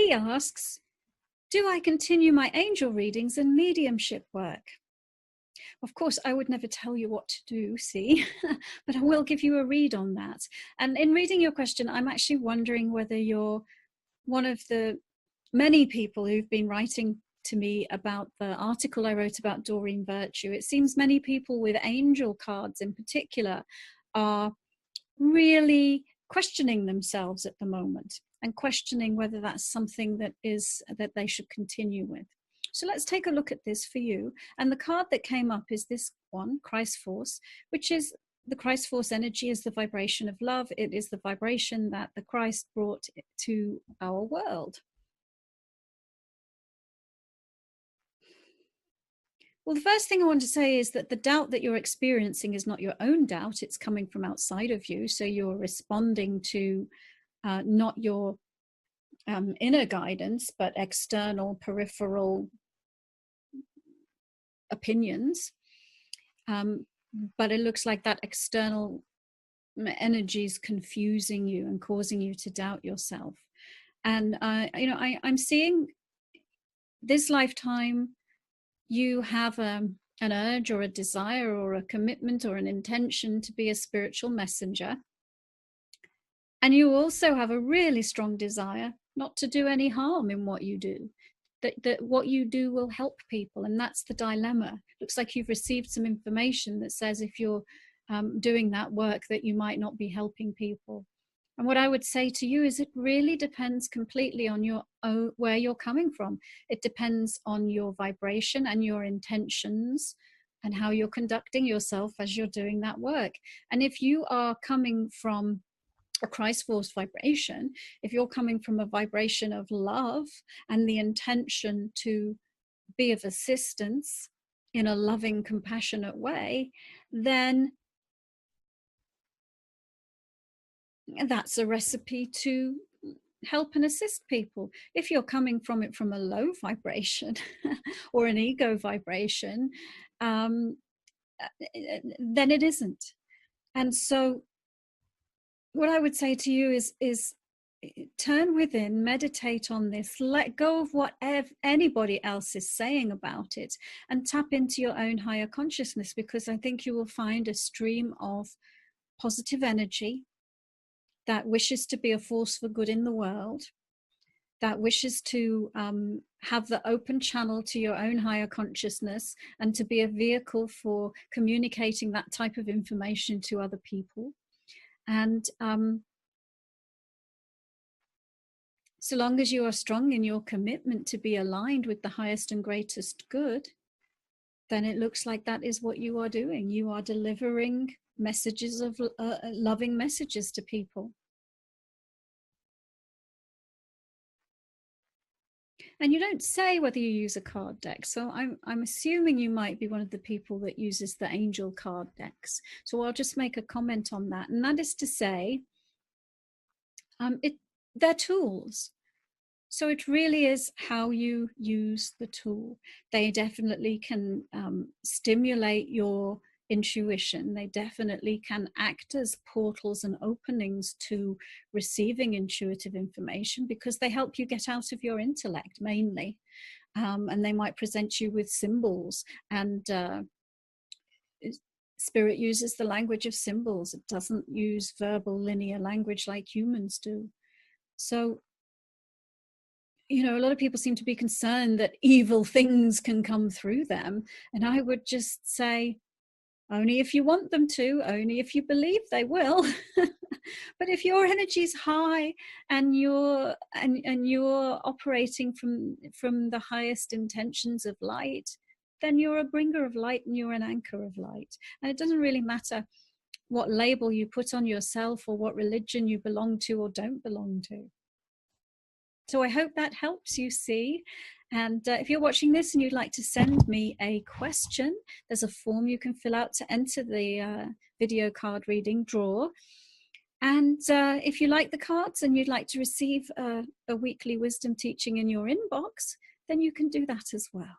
C asks, do I continue my angel readings and mediumship work? Of course, I would never tell you what to do, C, but I will give you a read on that. And in reading your question, I'm actually wondering whether you're one of the many people who've been writing to me about the article I wrote about Doreen Virtue. It seems many people with angel cards in particular are really questioning themselves at the moment and questioning whether that's something that they should continue with. So let's take a look at this for you. And the card that came up is this one, Christ Force, which is the Christ Force energy is the vibration of love. It is the vibration that the Christ brought to our world. Well, the first thing I want to say is that the doubt that you're experiencing is not your own doubt. It's coming from outside of you. So you're responding to not your inner guidance, but external, peripheral opinions. But it looks like that external energy is confusing you and causing you to doubt yourself. And, I'm seeing this lifetime, you have an urge or a desire or a commitment or an intention to be a spiritual messenger. And you also have a really strong desire not to do any harm in what you do, that what you do will help people. And that's the dilemma. Looks like you've received some information that says if you're doing that work that you might not be helping people. And what I would say to you is it really depends completely on where you're coming from. It depends on your vibration and your intentions and how you're conducting yourself as you're doing that work. And if you are coming from a Christ Force vibration, if you're coming from a vibration of love and the intention to be of assistance in a loving, compassionate way, then that's a recipe to help and assist people. If you're coming from it from a low vibration or an ego vibration, then it isn't. And so what I would say to you is turn within, meditate on this, let go of what anybody else is saying about it, and tap into your own higher consciousness, because I think you will find a stream of positive energy that wishes to be a force for good in the world, that wishes to have the open channel to your own higher consciousness and to be a vehicle for communicating that type of information to other people. And so long as you are strong in your commitment to be aligned with the highest and greatest good, then it looks like that is what you are doing. You are delivering messages of loving messages to people. And you don't say whether you use a card deck. So I'm assuming you might be one of the people that uses the angel card decks. So I'll just make a comment on that. And that is to say, they're tools. So it really is how you use the tool. They definitely can stimulate your intuition. They definitely can act as portals and openings to receiving intuitive information, because they help you get out of your intellect mainly. And they might present you with symbols, and spirit uses the language of symbols. It doesn't use verbal linear language like humans do. So, you know, a lot of people seem to be concerned that evil things can come through them. And I would just say, only if you want them to, only if you believe they will. But if your energy is high and you're operating from the highest intentions of light, then you're a bringer of light and you're an anchor of light. And it doesn't really matter what label you put on yourself or what religion you belong to or don't belong to. So I hope that helps you see. And if you're watching this and you'd like to send me a question, there's a form you can fill out to enter the video card reading draw. And if you like the cards and you'd like to receive a weekly wisdom teaching in your inbox, then you can do that as well.